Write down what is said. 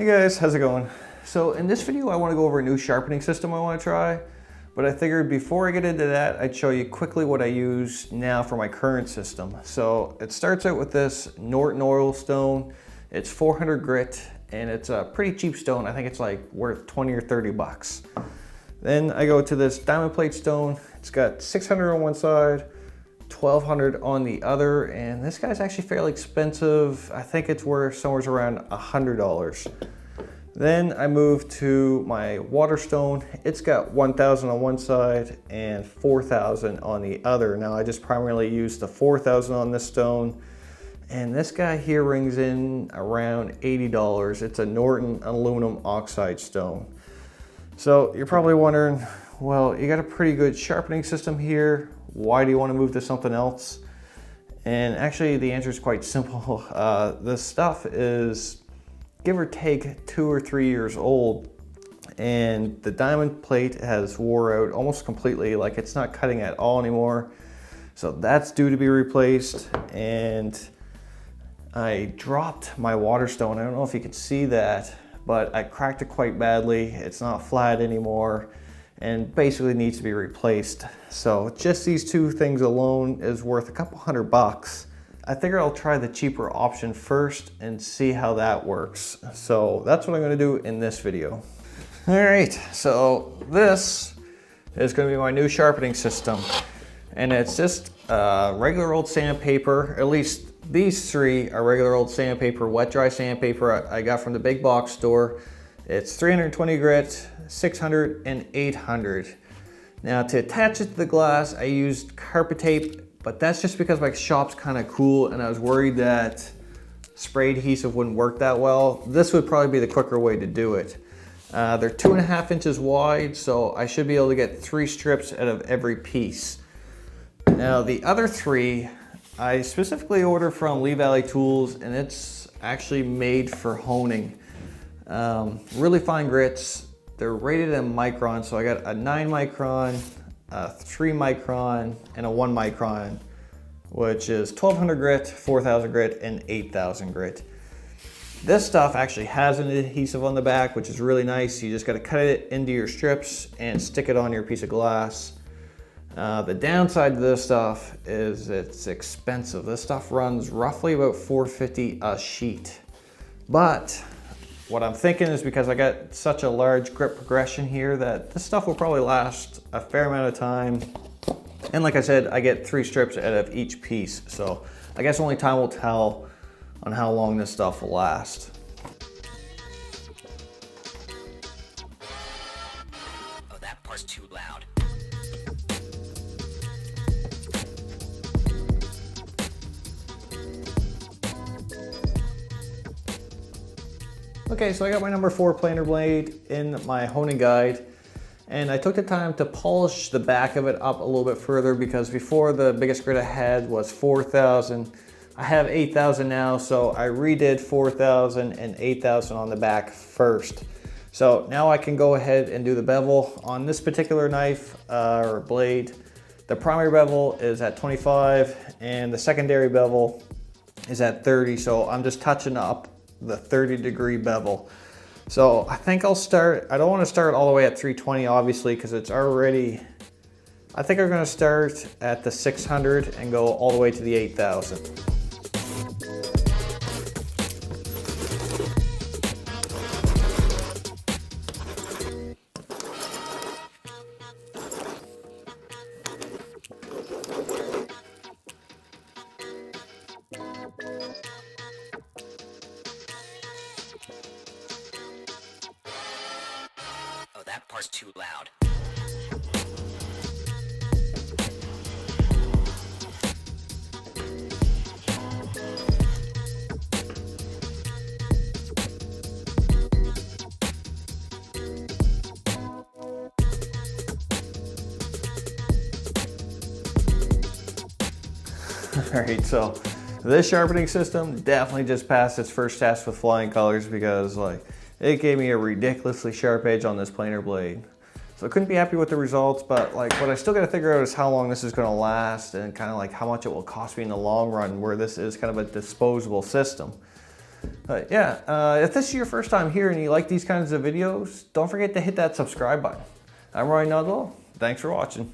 Hey guys, how's it going? So in this video I want to go over a new sharpening system I want to try, but I figured before I get into that I'd show you quickly what I use now for my current system. So it starts out with this Norton oil stone. It's 400 grit and it's a pretty cheap stone. I think it's like worth 20 or 30 bucks. Then I go to this diamond plate stone. It's got 600 on one side, 1200 on the other, and this guy's actually fairly expensive. I think it's worth somewhere around $100. Then I move to my water stone. It's got 1000 on one side and 4000 on the other. Now I just primarily use the 4000 on this stone, and this guy here rings in around $80. It's a Norton aluminum oxide stone. So you're probably wondering, well, you got a pretty good sharpening system here. Why do you want to move to something else? And actually the answer is quite simple. This stuff is give or take 2 or 3 years old, and the diamond plate has wore out almost completely. Like, it's not cutting at all anymore. So that's due to be replaced. And I dropped my water stone. I don't know if you can see that, but I cracked it quite badly. It's not flat anymore and basically needs to be replaced. So just these two things alone is worth a couple $100. I figure I'll try the cheaper option first and see how that works. So that's what I'm gonna do in this video. All right, so this is gonna be my new sharpening system. And it's just regular old sandpaper. At least these three are regular old sandpaper, wet dry sandpaper I got from the big box store. It's 320 grit, 600 and 800. Now to attach it to the glass, I used carpet tape, but that's just because my shop's kind of cool and I was worried that spray adhesive wouldn't work that well. This would probably be the quicker way to do it. They're 2.5 inches wide, so I should be able to get 3 strips out of every piece. Now the other 3, I specifically ordered from Lee Valley Tools, and it's actually made for honing. Really fine grits. They're rated in micron, so I got a 9 micron, a 3 micron, and a 1 micron, which is 1200 grit, 4000 grit, and 8000 grit. This stuff actually has an adhesive on the back, which is really nice. You just got to cut it into your strips and stick it on your piece of glass. The downside to this stuff is it's expensive. This stuff runs roughly about $4.50 a sheet. But what I'm thinking is, because I got such a large grip progression here, that this stuff will probably last a fair amount of time. And like I said, I get 3 strips out of each piece. So I guess only time will tell on how long this stuff will last. Oh, that part's too loud. Okay, so I got my number 4 planer blade in my honing guide, and I took the time to polish the back of it up a little bit further, because before the biggest grit I had was 4000. I have 8000 now, so I redid 4000 and 8000 on the back first. So now I can go ahead and do the bevel on this particular knife or blade. The primary bevel is at 25 and the secondary bevel is at 30, so I'm just touching up the 30-degree bevel. So I think I'll start, I don't want to start all the way at 320 obviously, because it's already, I think I'm going to start at the 600 and go all the way to the 8000. Oh, that part's too loud. All right, so this sharpening system definitely just passed its first test with flying colors, because like it gave me a ridiculously sharp edge on this planer blade. So I couldn't be happy with the results, but like what I still got to figure out is how long this is going to last, and kind of like how much it will cost me in the long run, where this is kind of a disposable system. But yeah, if this is your first time here and you like these kinds of videos, don't forget to hit that subscribe button. I'm Ryan Nudlow. Thanks for watching.